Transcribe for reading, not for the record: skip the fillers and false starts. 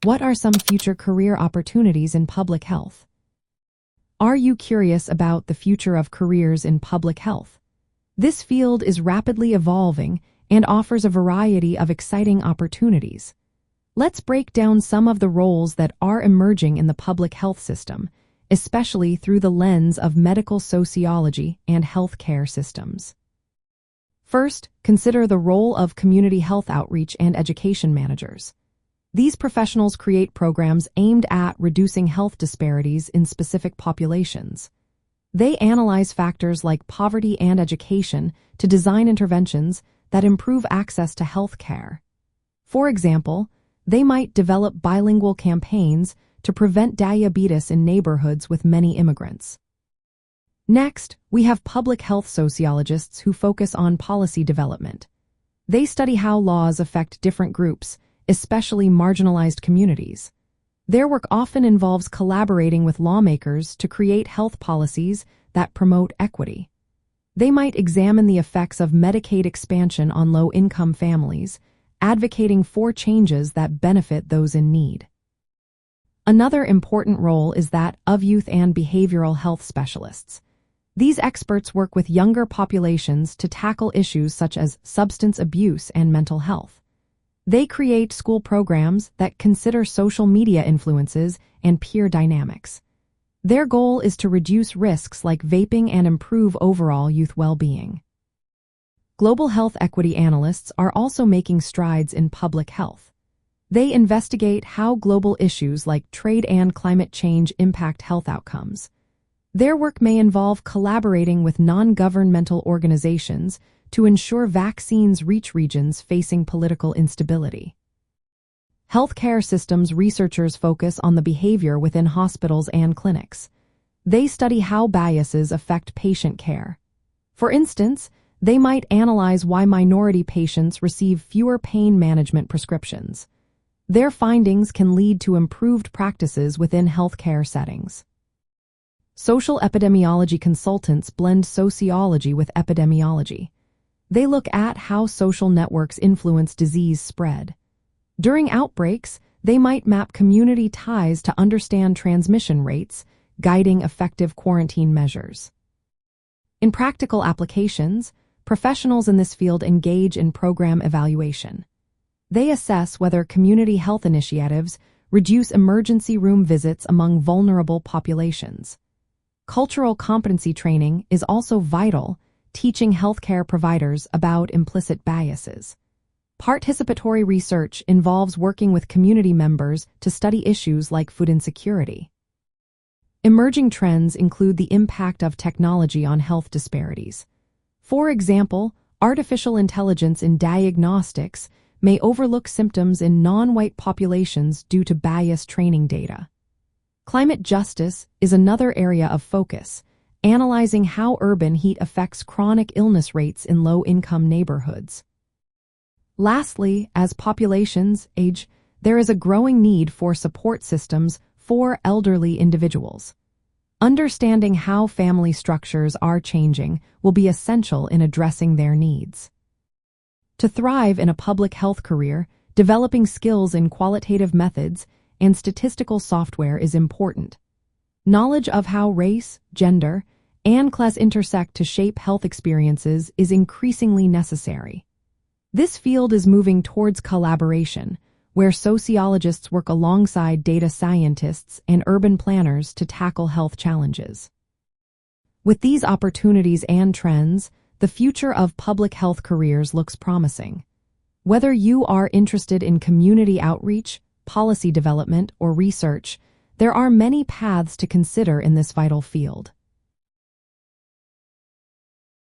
What are some future career opportunities in public health? Are you curious about the future of careers in public health? This field is rapidly evolving and offers a variety of exciting opportunities. Let's break down some of the roles that are emerging in the public health system, especially through the lens of medical sociology and healthcare systems. First, consider the role of community health outreach and education managers. These professionals create programs aimed at reducing health disparities in specific populations. They analyze factors like poverty and education to design interventions that improve access to health care. For example, they might develop bilingual campaigns to prevent diabetes in neighborhoods with many immigrants. Next, we have public health sociologists who focus on policy development. They study how laws affect different groups, especially marginalized communities. Their work often involves collaborating with lawmakers to create health policies that promote equity. They might examine the effects of Medicaid expansion on low-income families, advocating for changes that benefit those in need. Another important role is that of youth and behavioral health specialists. These experts work with younger populations to tackle issues such as substance abuse and mental health. They create school programs that consider social media influences and peer dynamics. Their goal is to reduce risks like vaping and improve overall youth well-being. Global health equity analysts are also making strides in public health. They investigate how global issues like trade and climate change impact health outcomes. Their work may involve collaborating with non-governmental organizations to ensure vaccines reach regions facing political instability. Healthcare systems researchers focus on the behavior within hospitals and clinics. They study how biases affect patient care. For instance, they might analyze why minority patients receive fewer pain management prescriptions. Their findings can lead to improved practices within healthcare settings. Social Epidemiology Consultants blend sociology with epidemiology. They look at how social networks influence disease spread. During outbreaks, they might map community ties to understand transmission rates, guiding effective quarantine measures. In practical applications, professionals in this field engage in program evaluation. They assess whether community health initiatives reduce emergency room visits among vulnerable populations. Cultural competency training is also vital, teaching healthcare providers about implicit biases. Participatory research involves working with community members to study issues like food insecurity. Emerging trends include the impact of technology on health disparities. For example, artificial intelligence in diagnostics may overlook symptoms in non-white populations due to biased training data. Climate justice is another area of focus, analyzing how urban heat affects chronic illness rates in low-income neighborhoods. Lastly, as populations age, there is a growing need for support systems for elderly individuals. Understanding how family structures are changing will be essential in addressing their needs. To thrive in a public health career, developing skills in qualitative methods and statistical software is important. Knowledge of how race, gender, and class intersect to shape health experiences is increasingly necessary. This field is moving towards collaboration, where sociologists work alongside data scientists and urban planners to tackle health challenges. With these opportunities and trends, the future of public health careers looks promising. Whether you are interested in community outreach, policy development, or research, there are many paths to consider in this vital field.